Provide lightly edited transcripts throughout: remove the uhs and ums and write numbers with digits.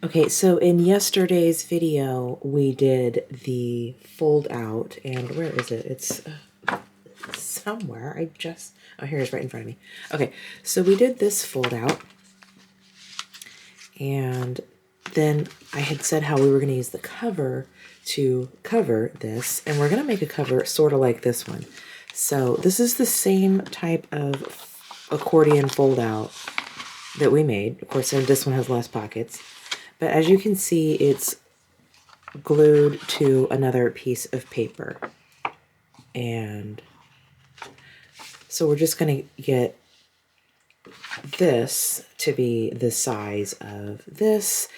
Okay, so in yesterday's video, we did the fold out, and where is it? It's somewhere. Oh, here it is right in front of me. Okay, so we did this fold out, and then I had said how we were going to use the cover to cover this, and we're going to make a cover sort of like this one. So this is the same type of accordion fold out that we made. Of course, this one has less pockets. But as you can see, it's glued to another piece of paper. And so we're just going to get this to be the size of this.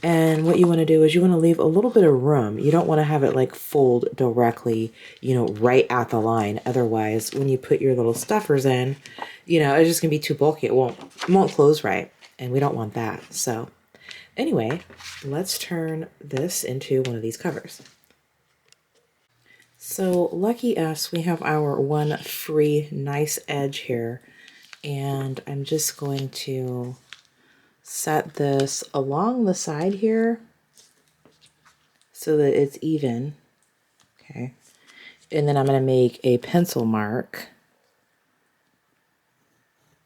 And what you want to do is you want to leave a little bit of room. You don't want to have it like fold directly, right at the line. Otherwise, when you put your little stuffers in, it's just going to be too bulky. It won't close right. And we don't want that. So anyway, let's turn this into one of these covers. So lucky us, we have our one free nice edge here, and I'm just going to set this along the side here so that it's even. Okay, and then I'm going to make a pencil mark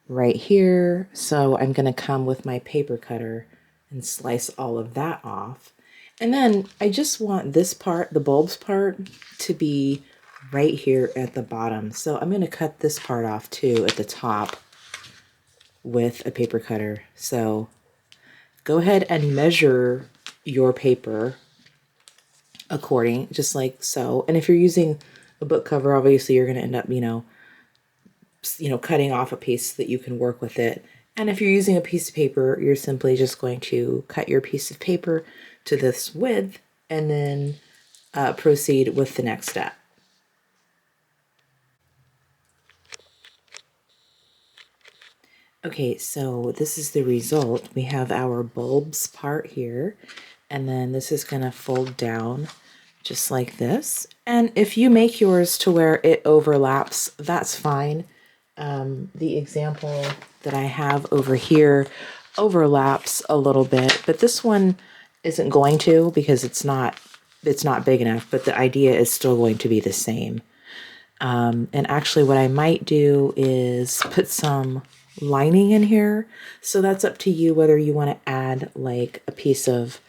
right here. So I'm going to come with my paper cutter and slice all of that off. And then I just want this part, the bulbs part, to be right here at the bottom. So I'm going to cut this part off too at the top with a paper cutter. So go ahead and measure your paper according, just like so. And if you're using a book cover, obviously you're going to end up, cutting off a piece so that you can work with it. And if you're using a piece of paper, you're simply just going to cut your piece of paper to this width and then proceed with the next step. Okay, so this is the result. We have our bulbs part here, and then this is going to fold down just like this. And if you make yours to where it overlaps, that's fine. The example that I have over here overlaps a little bit, but this one isn't going to because it's not big enough, but the idea is still going to be the same. And actually what I might do is put some lining in here. So that's up to you whether you want to add like a piece of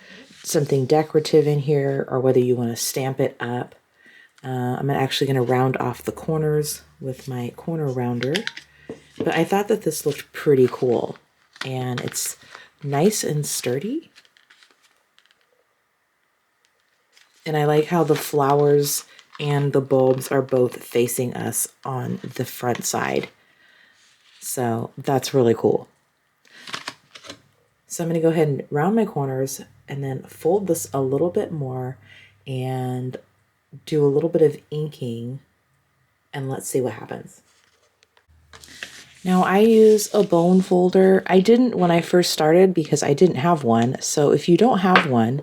something decorative in here or whether you want to stamp it up. I'm actually going to round off the corners with my corner rounder. But I thought that this looked pretty cool. And it's nice and sturdy. And I like how the flowers and the bulbs are both facing us on the front side. So that's really cool. So I'm going to go ahead and round my corners and then fold this a little bit more and do a little bit of inking, and let's see what happens. Now I use a bone folder. I didn't when I first started because I didn't have one. So if you don't have one,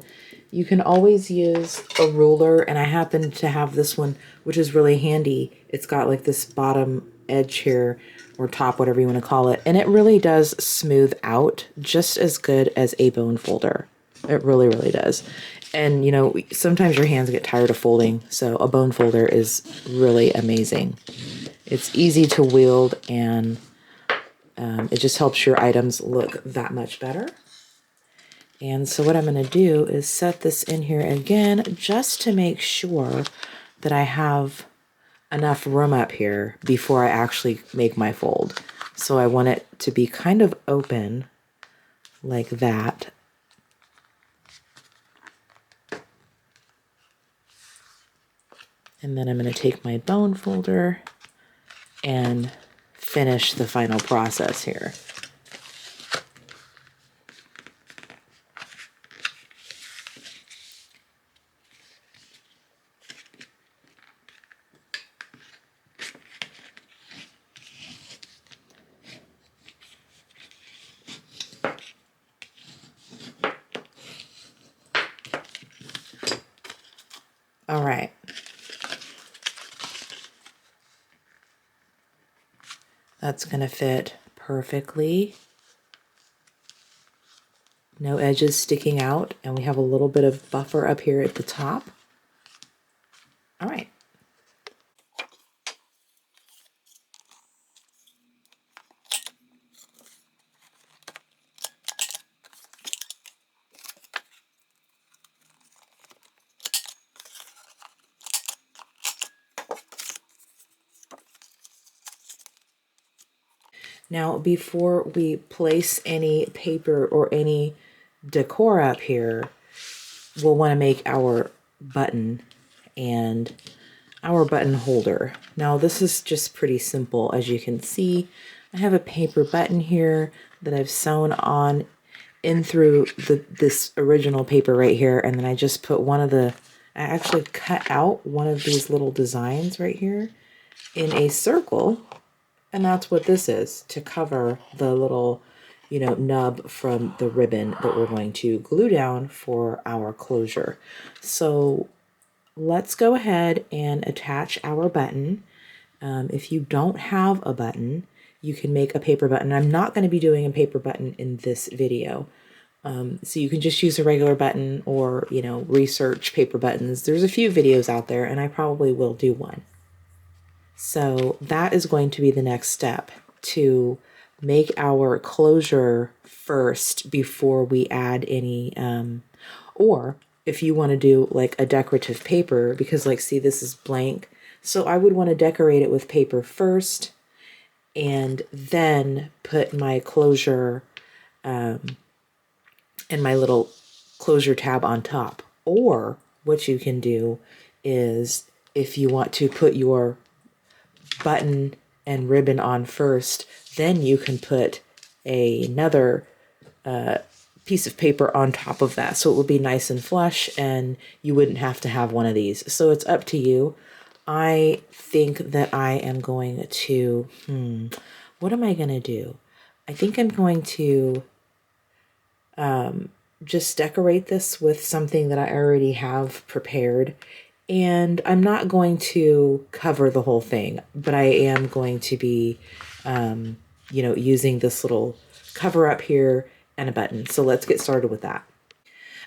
you can always use a ruler, and I happen to have this one, which is really handy. It's got like this bottom edge here, or top, whatever you want to call it, and it really does smooth out just as good as a bone folder. It really, really does. And sometimes your hands get tired of folding, so a bone folder is really amazing. It's easy to wield, and it just helps your items look that much better. And so what I'm going to do is set this in here again just to make sure that I have enough room up here before I actually make my fold. So I want it to be kind of open like that. And then I'm going to take my bone folder and finish the final process here. All right. That's going to fit perfectly No edges sticking out, and we have a little bit of buffer up here at the top. All right. Now, before we place any paper or any decor up here, we'll want to make our button and our button holder. Now, this is just pretty simple. As you can see, I have a paper button here that I've sewn on in through this original paper right here, and then I just put I actually cut out one of these little designs right here in a circle. And that's what this is, to cover the little, nub from the ribbon that we're going to glue down for our closure. So let's go ahead and attach our button. If you don't have a button, you can make a paper button. I'm not going to be doing a paper button in this video. So you can just use a regular button or, research paper buttons. There's a few videos out there, and I probably will do one. So that is going to be the next step, to make our closure first before we add any, or if you want to do like a decorative paper, because like, see, this is blank. So I would want to decorate it with paper first and then put my closure, and my little closure tab on top. Or what you can do is, if you want to put your button and ribbon on first, then you can put another piece of paper on top of that, so it would be nice and flush and you wouldn't have to have one of these. So it's up to you. I think that I am going to, what am I going to do? I think I'm going to just decorate this with something that I already have prepared. And I'm not going to cover the whole thing, but I am going to be, using this little cover up here and a button. So let's get started with that.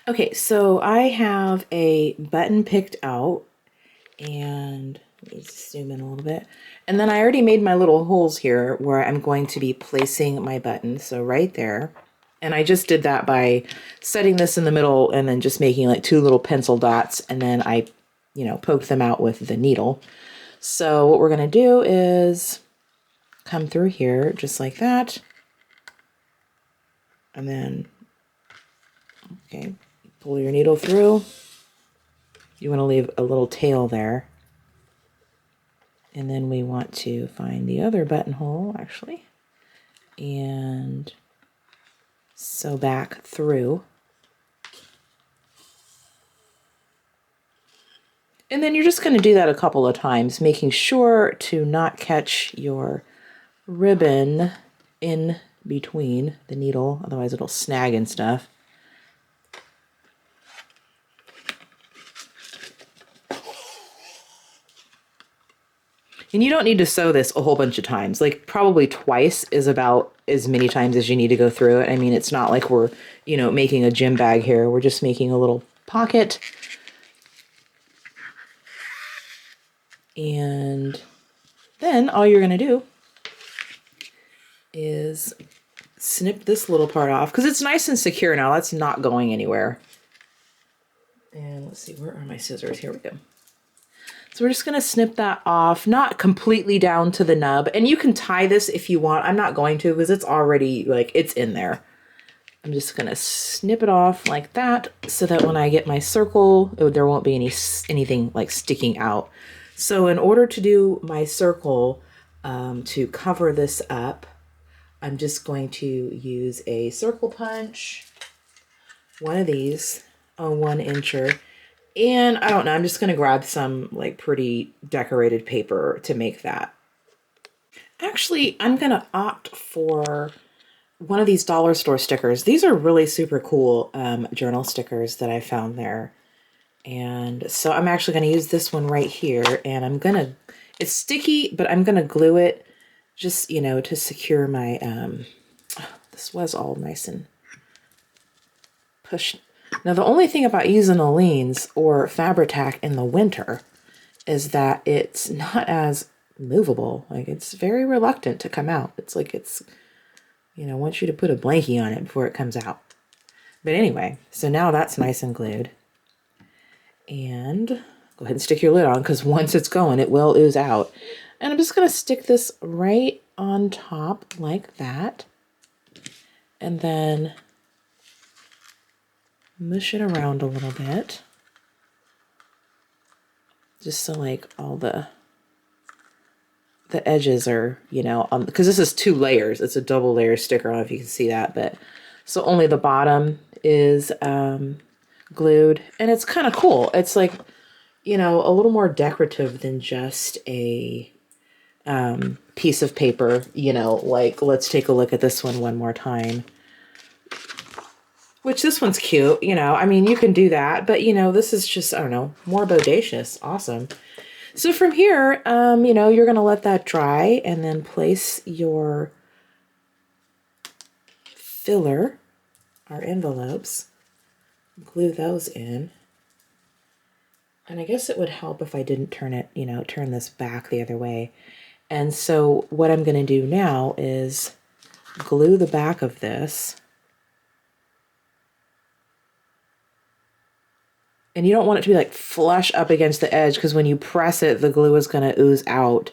Okay, so I have a button picked out, and let me zoom in a little bit. And then I already made my little holes here where I'm going to be placing my button. So right there. And I just did that by setting this in the middle and then just making like two little pencil dots, and then I poke them out with the needle. So what we're going to do is come through here just like that. And then, okay, pull your needle through. You want to leave a little tail there. And then we want to find the other buttonhole, actually, and sew back through. And then you're just going to do that a couple of times, making sure to not catch your ribbon in between the needle, otherwise it'll snag and stuff. And you don't need to sew this a whole bunch of times. Like, probably twice is about as many times as you need to go through it. I mean, it's not like we're, making a gym bag here. We're just making a little pocket. And then all you're going to do is snip this little part off, because it's nice and secure now. That's not going anywhere. And let's see, where are my scissors? Here we go. So we're just going to snip that off, not completely down to the nub. And you can tie this if you want. I'm not going to, because it's already, like, it's in there. I'm just going to snip it off like that, so that when I get my circle, there won't be anything like sticking out. So in order to do my circle, to cover this up, I'm just going to use a circle punch, one of these, a 1-incher, and I don't know, I'm just going to grab some like pretty decorated paper to make that. Actually, I'm going to opt for one of these dollar store stickers. These are really super cool journal stickers that I found there. And so I'm actually going to use this one right here, and it's sticky, but I'm going to glue it just, to secure my, this was all nice and push. Now the only thing about using Aleene's or Fabri-Tac in the winter is that it's not as movable. Like, it's very reluctant to come out. It's like it's, you know, wants you to put a blankie on it before it comes out. But anyway, so now that's nice and glued. And go ahead and stick your lid on, because once it's going, it will ooze out. And I'm just going to stick this right on top like that. And then mush it around a little bit. Just so like all the edges are, you know, because this is 2 layers. It's a double layer sticker. I don't know if you can see that, but so only the bottom is glued, and it's kind of cool. It's like, you know, a little more decorative than just a piece of paper, you know. Like, let's take a look at this one more time. Which, this one's cute, you know. I mean, you can do that, but, you know, this is just, I don't know, more bodacious. Awesome. So from here, you know, you're going to let that dry and then place your filler, our envelopes, glue those in. And I guess it would help if I didn't turn it, you know, turn this back the other way. And so what I'm going to do now is glue the back of this. And you don't want it to be like flush up against the edge, because when you press it, the glue is going to ooze out.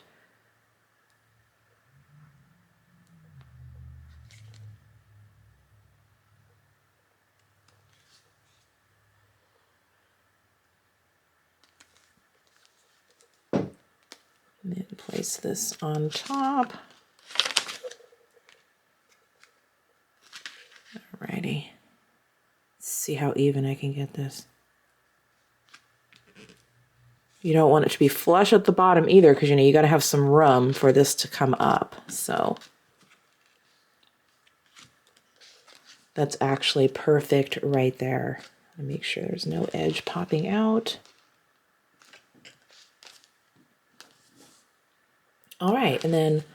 And then place this on top. Alrighty. Let's see how even I can get this. You don't want it to be flush at the bottom either, because, you know, you got to have some room for this to come up. So that's actually perfect right there. Make sure there's no edge popping out. All right, and then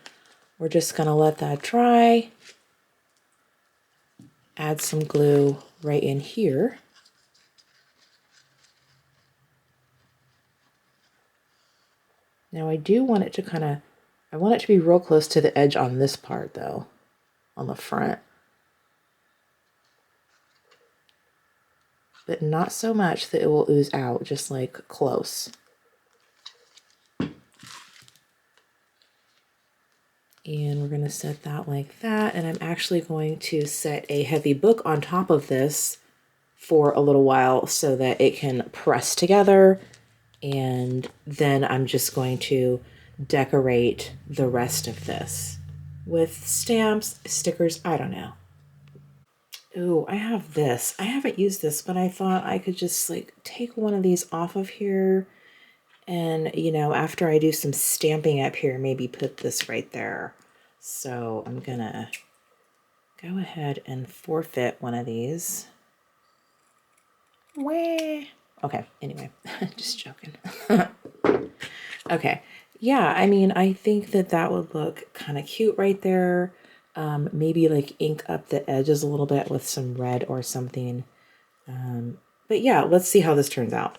we're just going to let that dry. Add some glue right in here. Now I do want it to kind of, I want it to be real close to the edge on this part though, on the front. But not so much that it will ooze out, just like close. And we're going to set that like that. And I'm actually going to set a heavy book on top of this for a little while so that it can press together. And then I'm just going to decorate the rest of this with stamps, stickers, I don't know. Ooh, I have this. I haven't used this, but I thought I could just like take one of these off of here and, you know, after I do some stamping up here, maybe put this right there. So I'm gonna go ahead and forfeit one of these. Wah. Okay, anyway, just joking. Okay, yeah, I mean, I think that that would look kind of cute right there. Maybe like ink up the edges a little bit with some red or something. But yeah, let's see how this turns out.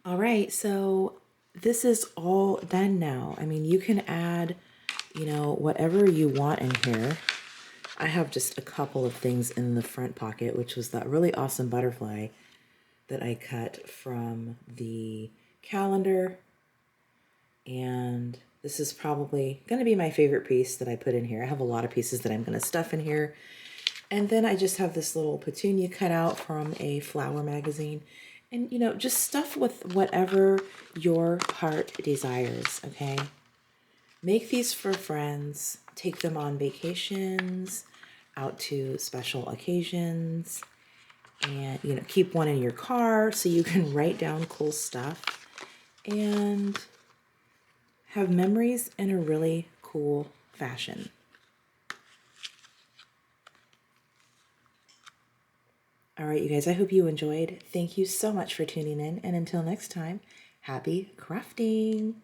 All right, so this is all done now. I mean, you can add, whatever you want in here. I have just a couple of things in the front pocket, which was that really awesome butterfly that I cut from the calendar. And this is probably going to be my favorite piece that I put in here. I have a lot of pieces that I'm going to stuff in here. And then I just have this little petunia cut out from a flower magazine. And, just stuff with whatever your heart desires, okay? Make these for friends. Take them on vacations, out to special occasions. And, keep one in your car so you can write down cool stuff. And have memories in a really cool fashion. All right, you guys, I hope you enjoyed. Thank you so much for tuning in. And until next time, happy crafting.